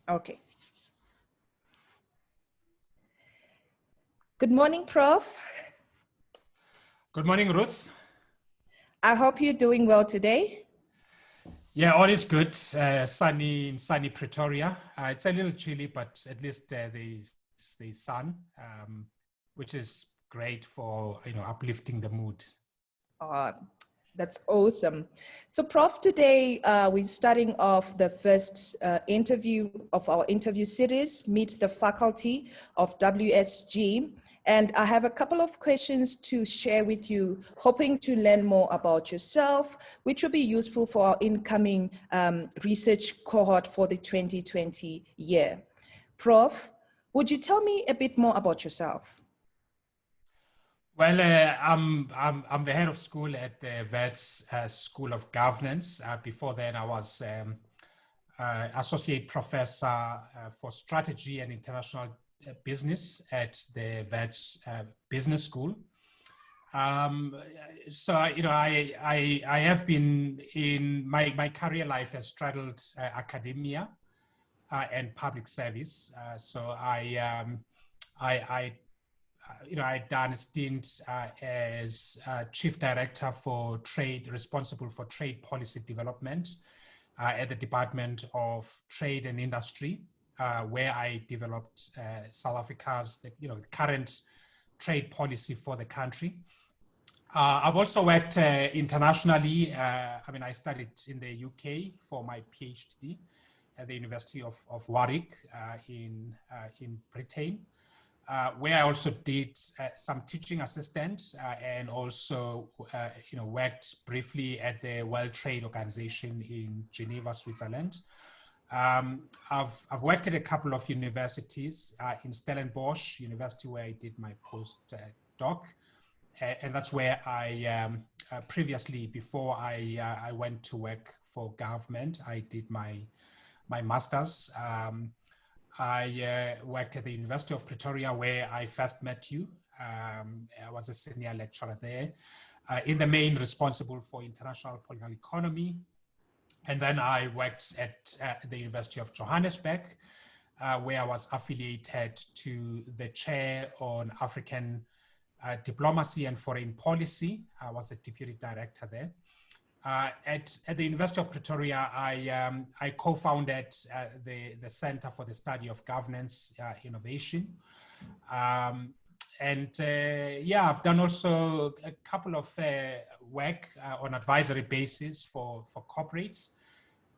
Okay. Good morning, Prof. Good morning, Ruth. I hope you're doing well today. Yeah, all is good. Sunny in sunny Pretoria. It's a little chilly, but at least there's sun, which is great for uplifting the mood. That's awesome. So, Prof, today we're starting off the first interview of our interview series, Meet the Faculty of WSG. And I have a couple of questions to share with you, hoping to learn more about yourself, which will be useful for our incoming research cohort for the 2020 year. Prof, would you tell me a bit more about yourself? Well, I'm the head of school at the Wits School of Governance. Before then, I was associate professor for strategy and international business at the Wits Business School. So I have been in my career life has straddled academia and public service. So I'd done a stint as chief director for trade, responsible for trade policy development at the Department of Trade and Industry, where I developed South Africa's current trade policy for the country. I've also worked internationally. I studied in the UK for my PhD at the University of Warwick in Britain. Where I also did some teaching assistant and also, worked briefly at the World Trade Organization in Geneva, Switzerland. I've worked at a couple of universities in Stellenbosch University, where I did my postdoc, and that's where I previously, before I went to work for government, I did my master's. I worked at the University of Pretoria, where I first met you. I was a senior lecturer there, in the main responsible for international political economy. And then I worked at the University of Johannesburg, where I was affiliated to the chair on African diplomacy and foreign policy. I was a deputy director there. At the University of Pretoria, I co-founded the Center for the Study of Governance Innovation. I've done also a couple of work on advisory basis for corporates.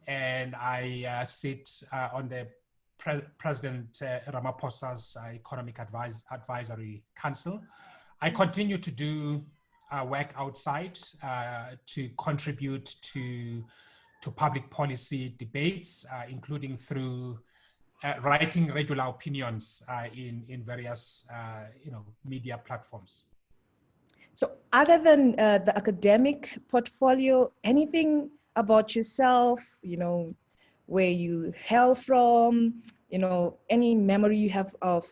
And I sit on the President Ramaphosa's Economic Advisory Council. I continue to do work outside to contribute to public policy debates, including through writing regular opinions in various media platforms. So other than the academic portfolio, anything about yourself, where you hail from, any memory you have of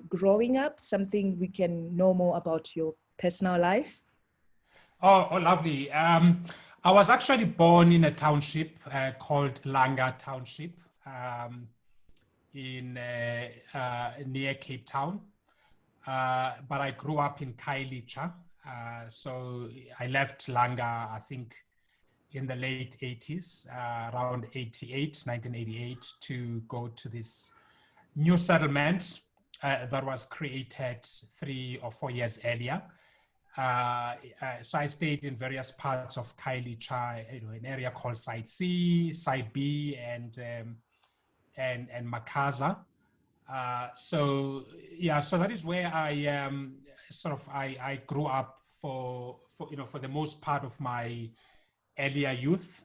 growing up, something we can know more about your personal life? Oh, lovely. I was actually born in a township called Langa Township near Cape Town. But I grew up in Khayelitsha. So I left Langa, I think, in the late 80s, around 1988, to go to this new settlement that was created 3 or 4 years earlier. So I stayed in various parts of Khayelitsha, an area called Site C, Site B, and Makaza. So that is where I I grew up for the most part of my earlier youth,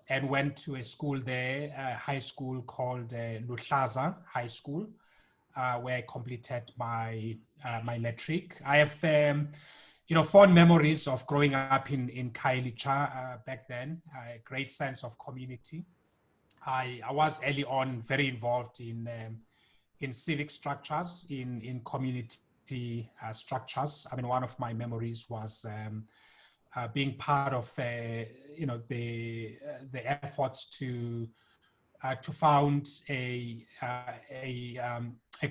and went to a school there, a high school called Luhlaza High School, where I completed my matric. I have fond memories of growing up in Khayelitsha back then. A great sense of community. I was early on very involved in civic structures, in community structures. I mean, one of my memories was being part of the efforts to to found a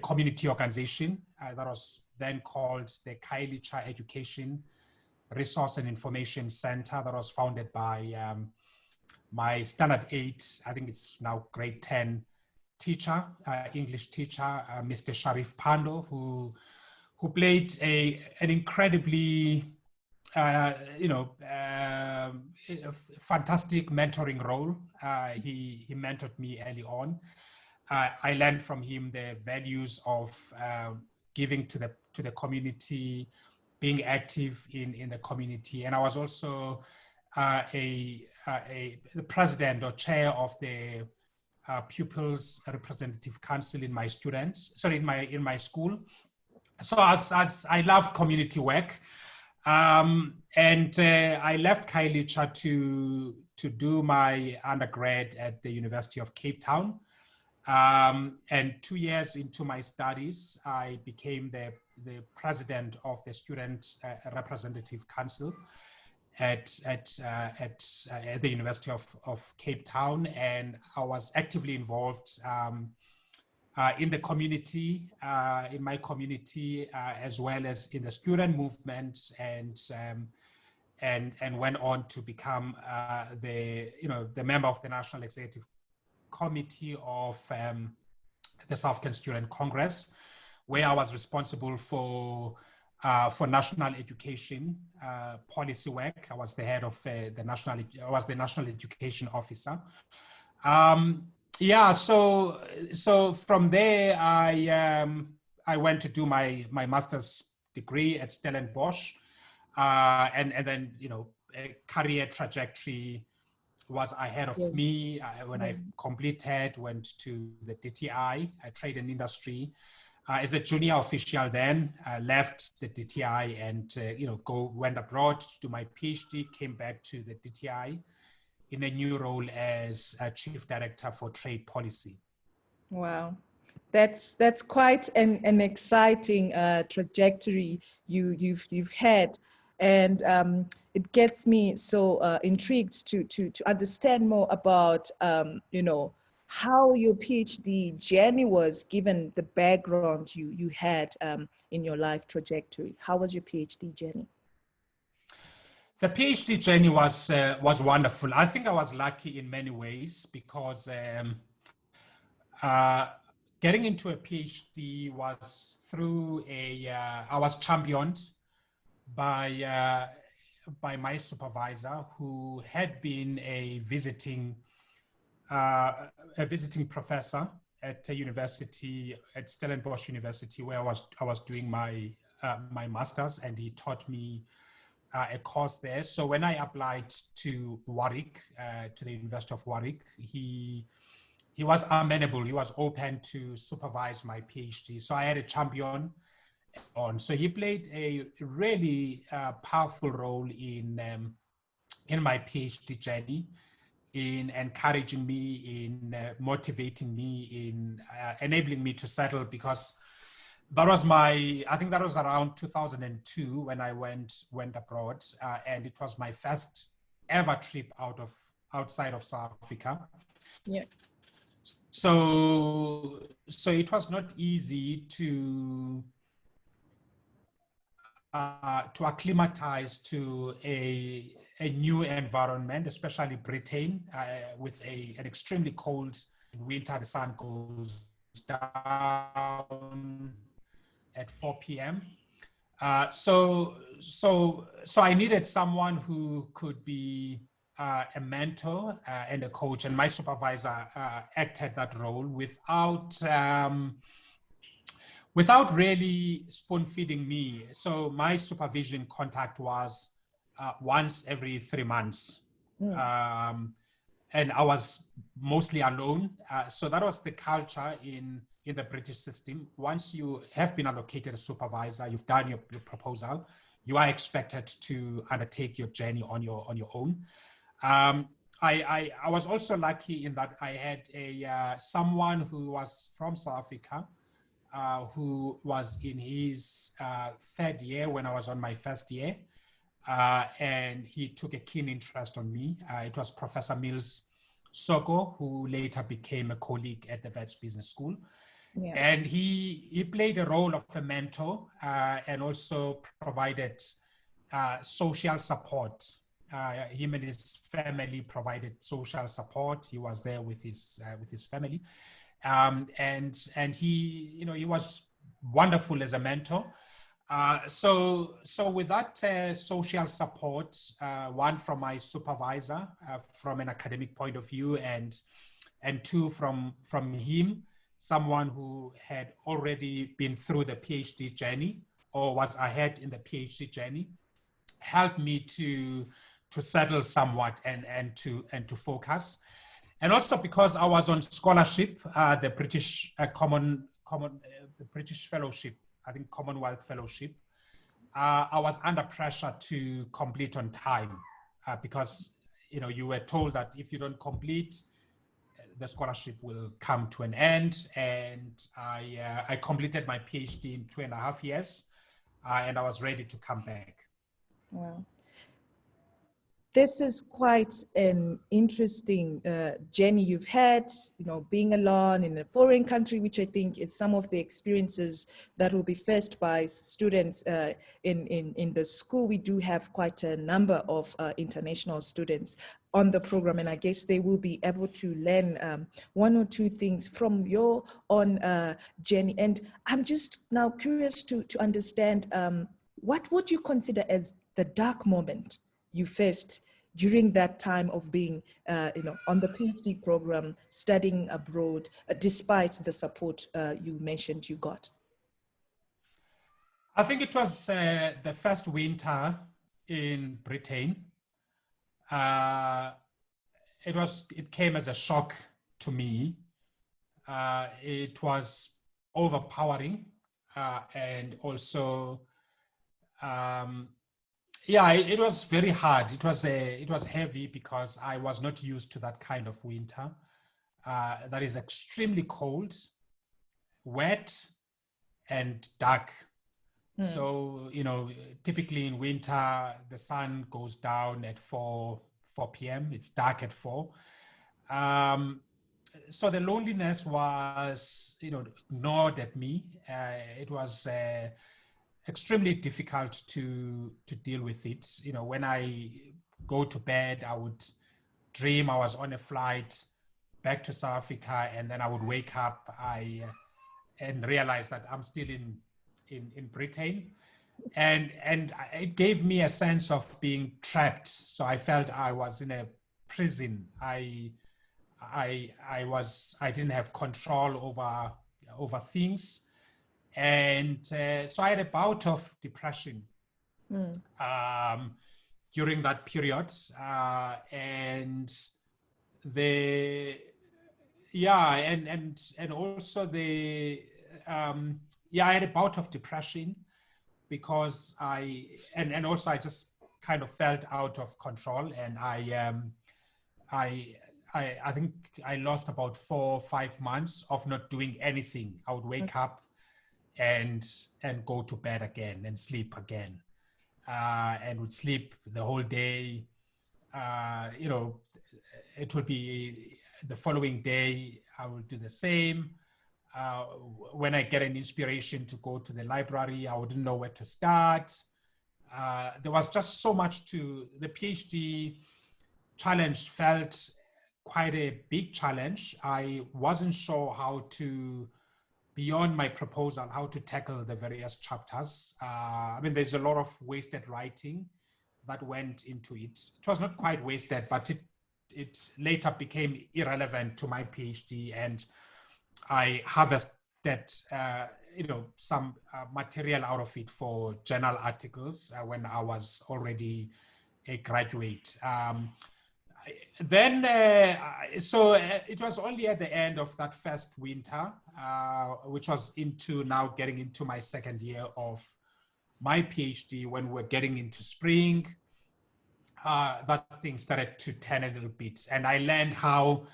community organization that was then called the Khayelitsha Education Resource and Information Center, that was founded by my standard 8, I think it's now grade 10 teacher, English teacher, Mr. Sharif Pando, who played an incredibly fantastic mentoring role. He mentored me early on. I learned from him the values of giving to the community, being active in the community, and I was also the president or chair of the Pupils Representative Council in my in my school. So as I loved community work. I left Khayelitsha to do my undergrad at the University of Cape Town. And 2 years into my studies, I became the president of the Student Representative Council at the University of Cape Town. And I was actively involved in the community, in my community, as well as in the student movement, and went on to become the member of the National Executive Committee of the South African Student Congress, where I was responsible for national education policy work. I was the head of the national education officer. Yeah, so from there, I went to do my master's degree at Stellenbosch, and then a career trajectory was ahead of me. When I completed, went to the DTI, trade and industry, as a junior official. Then left the DTI and went abroad to do my PhD. Came back to the DTI in a new role as Chief Director for Trade Policy. Wow, that's quite an exciting trajectory you've had, and it gets me so intrigued to understand more about how your PhD journey was, given the background you had in your life trajectory. How was your PhD journey? The PhD journey was wonderful. I think I was lucky in many ways because getting into a PhD was through I was championed by my supervisor, who had been a visiting professor at a university, at Stellenbosch University, where I was doing my master's, and he taught me a course there. So when I applied to Warwick, to the University of Warwick, he was amenable. He was open to supervise my PhD. So I had a champion on. So he played a really powerful role in my PhD journey, in encouraging me, in motivating me, in enabling me to settle, because that was I think that was around 2002 when I went abroad, and it was my first ever trip outside of South Africa. Yeah. So it was not easy to acclimatize to a new environment, especially Britain, with an extremely cold winter. The sun goes down at 4 p.m. So I needed someone who could be a mentor and a coach, and my supervisor acted that role without really spoon feeding me. So my supervision contact was once every 3 months. And I was mostly alone. So that was the culture in the British system. Once you have been allocated a supervisor, you've done your proposal, you are expected to undertake your journey on your own. I was also lucky in that I had someone who was from South Africa, who was in his third year when I was on my first year. And he took a keen interest on me. It was Professor Mills Qqobo, who later became a colleague at the Wits Business School. Yeah. And he played a role of a mentor and also provided social support. Him and his family provided social support. He was there with his family, and he, you know, he was wonderful as a mentor. So with that social support, one from my supervisor from an academic point of view, and two from him, someone who had already been through the PhD journey or was ahead in the PhD journey, helped me to settle somewhat and to focus. And also because I was on scholarship, the British the British Fellowship, I think Commonwealth Fellowship, I was under pressure to complete on time because, you know, you were told that if you don't complete, the scholarship will come to an end. And I completed my PhD in 2.5 years, and I was ready to come back. Wow. This is quite an interesting journey you've had, you know, being alone in a foreign country, which I think is some of the experiences that will be faced by students in the school. We do have quite a number of international students on the program, and I guess they will be able to learn one or two things from your own journey. And I'm just now curious to understand what would you consider as the dark moment you faced during that time of being, you know, on the PhD program, studying abroad, despite the support you mentioned you got? I think it was the first winter in Britain. It came as a shock to me. It was overpowering, and also, yeah, it was very hard. It was heavy because I was not used to that kind of winter. That is extremely cold, wet, and dark. So, you know, typically in winter, the sun goes down at 4 p.m. It's dark at 4. So the loneliness was, you know, gnawed at me. It was extremely difficult to deal with it. You know, when I go to bed, I would dream I was on a flight back to South Africa, and then I would wake up and realize that I'm still in Britain. And it gave me a sense of being trapped. So I felt I was in a prison. I didn't have control over things. And so I had a bout of depression during that period. And also I had a bout of depression because I just kind of felt out of control, and I think I lost about 4 or 5 months of not doing anything. I would wake up and go to bed again and sleep again, and would sleep the whole day. You know, it would be the following day, I will do the same. When I get an inspiration to go to the library, I wouldn't know where to start. There was just so much to the PhD challenge. Felt quite a big challenge. I wasn't sure how to, beyond my proposal, how to tackle the various chapters. I mean, there's a lot of wasted writing that went into it. It was not quite wasted, but it later became irrelevant to my PhD, and I harvested, you know, some material out of it for journal articles when I was already a graduate. It was only at the end of that first winter, which was now getting into my second year of my PhD, when we're getting into spring, that thing started to turn a little bit. And I learned how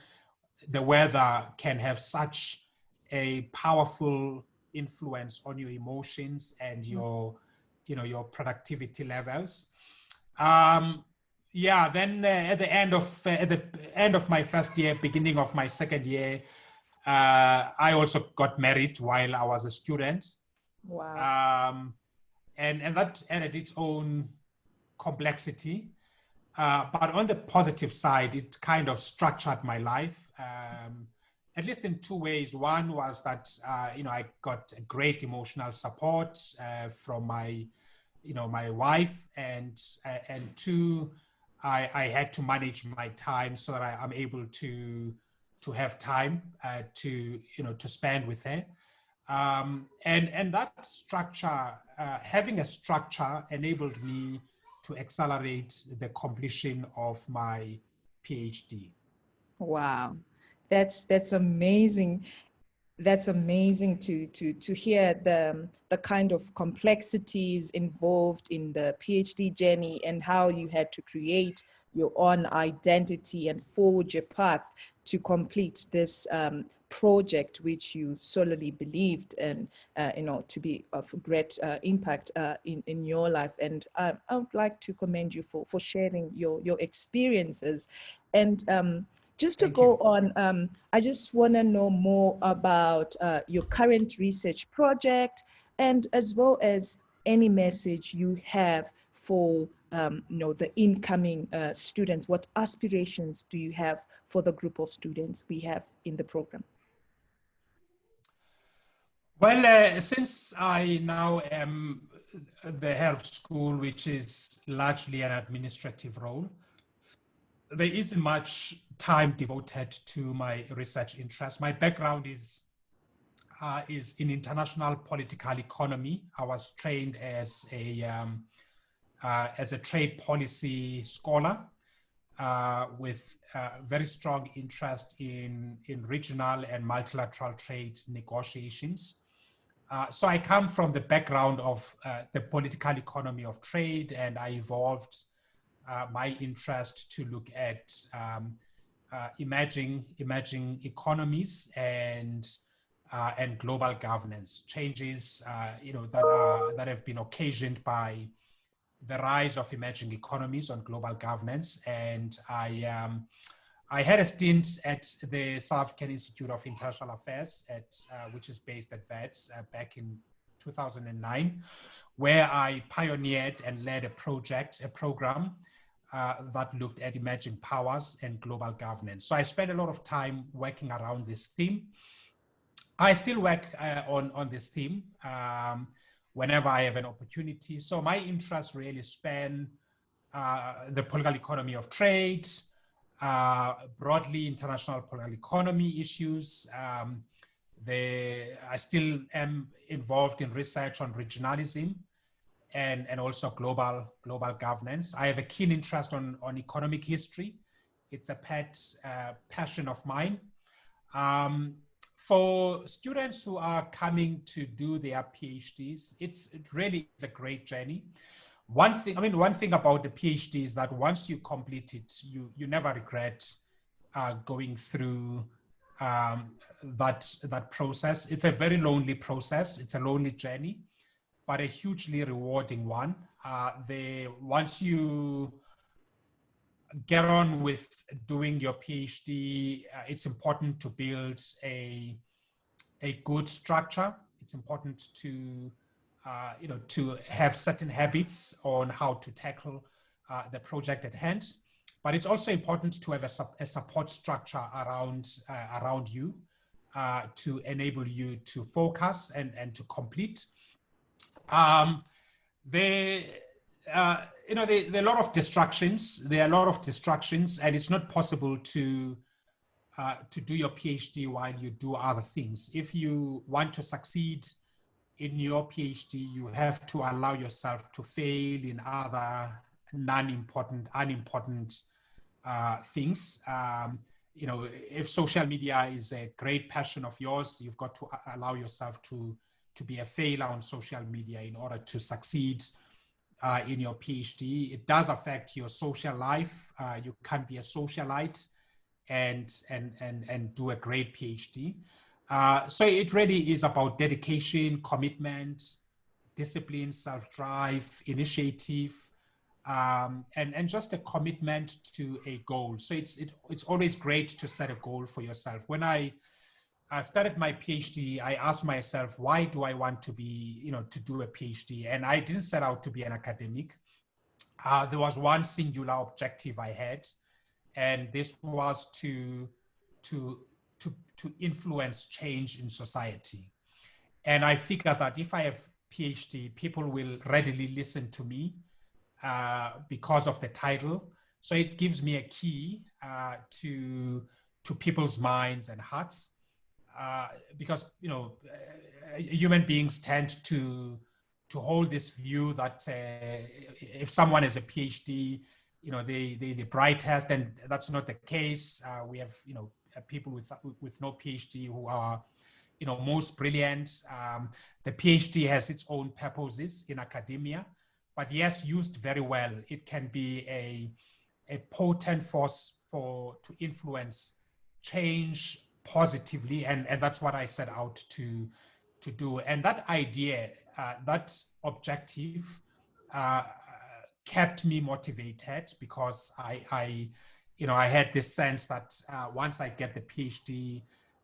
the weather can have such a powerful influence on your emotions and your productivity levels. Yeah, then at the end of my first year, beginning of my second year, I also got married while I was a student. Wow. And that added its own complexity. But on the positive side, it kind of structured my life, at least in two ways. One was that, I got great emotional support from my wife, and two, I had to manage my time so that I'm able to have time to spend with her. And that structure, having a structure enabled me to accelerate the completion of my PhD. Wow. That's amazing. That's amazing to hear the kind of complexities involved in the PhD journey and how you had to create your own identity and forge a path to complete this project, which you solely believed and to be of great impact in your life. And I would like to commend you for sharing your experiences. And just to Thank go you. on, I just want to know more about your current research project, and as well as any message you have for the incoming students. What aspirations do you have for the group of students we have in the program? Well, since I now am the head of school, which is largely an administrative role, there isn't much time devoted to my research interests. My background is in international political economy. I was trained as a trade policy scholar with very strong interest in regional and multilateral trade negotiations. So I come from the background of the political economy of trade, and I evolved my interest to look at emerging economies and global governance changes, that have been occasioned by the rise of emerging economies on global governance. And I had a stint at the South African Institute of International Affairs, which is based at WITS, back in 2009, where I pioneered and led a program that looked at emerging powers and global governance. So I spent a lot of time working around this theme. I still work on this theme whenever I have an opportunity. So my interests really span the political economy of trade, broadly international political economy issues. I still am involved in research on regionalism and also global governance. I have a keen interest on economic history. It's a pet passion of mine. For students who are coming to do their PhDs, it really is a great journey. One thing about the PhD is that once you complete it, you never regret going through that process. It's a very lonely process. It's a lonely journey, but a hugely rewarding one. Once you get on with doing your PhD, it's important to build a good structure. It's important to to have certain habits on how to tackle the project at hand. But it's also important to have a support structure around you to enable you to focus and to complete. There are a lot of distractions. There are a lot of distractions, and it's not possible to do your PhD while you do other things. If you want to succeed in your PhD, you have to allow yourself to fail in other unimportant things. If social media is a great passion of yours, you've got to allow yourself to be a failure on social media in order to succeed in your PhD. It does affect your social life. You can't be a socialite and do a great PhD. So it really is about dedication, commitment, discipline, self-drive, initiative, and just a commitment to a goal. So it's always great to set a goal for yourself. When I started my PhD, I asked myself, why do I want to be, to do a PhD? And I didn't set out to be an academic. There was one singular objective I had, and this was to influence change in society. And I figured that if I have PhD, people will readily listen to me because of the title. So it gives me a key to people's minds and hearts, because human beings tend to hold this view that if someone has a PhD, they're the brightest, and that's not the case. We have people with no PhD who are most brilliant. The PhD has its own purposes in academia, but yes, used very well, it can be a potent force to influence change positively, and that's what I set out to do. And that idea, that objective, kept me motivated, because I had this sense that once I get the PhD,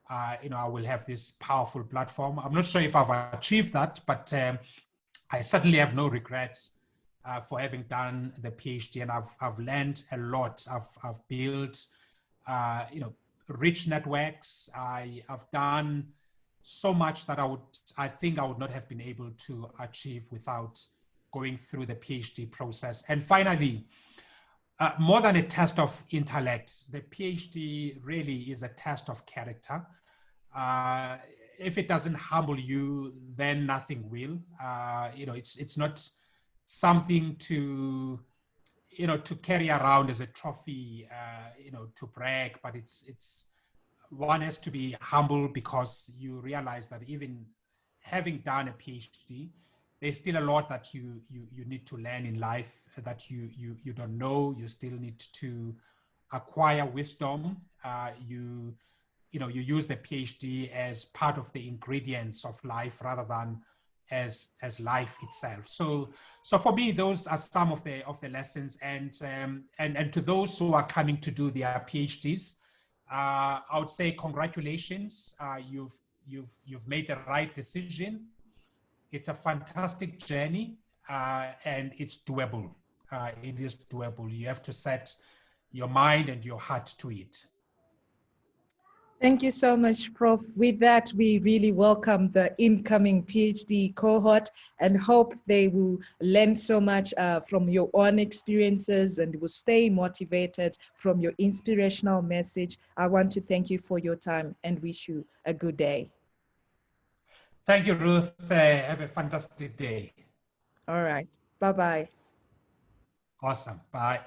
I will have this powerful platform. I'm not sure if I've achieved that, but I certainly have no regrets for having done the PhD, and I've learned a lot. I've built, rich networks. I've done so much that I think I would not have been able to achieve without going through the PhD process. And finally, more than a test of intellect, the PhD really is a test of character. If it doesn't humble you, then nothing will. It's not something to carry around as a trophy, to brag, but it's one has to be humble, because you realize that even having done a PhD, there's still a lot that you need to learn in life that you don't know. You still need to acquire wisdom. You use the PhD as part of the ingredients of life rather than as life itself. So for me, those are some of the lessons. And to those who are coming to do their PhDs, I would say congratulations. You've made the right decision. It's a fantastic journey, and it's doable. It is doable. You have to set your mind and your heart to it. Thank you so much, Prof. With that, we really welcome the incoming PhD cohort and hope they will learn so much from your own experiences and will stay motivated from your inspirational message. I want to thank you for your time and wish you a good day. Thank you, Ruth. Have a fantastic day. All right. Bye-bye. Awesome. Bye.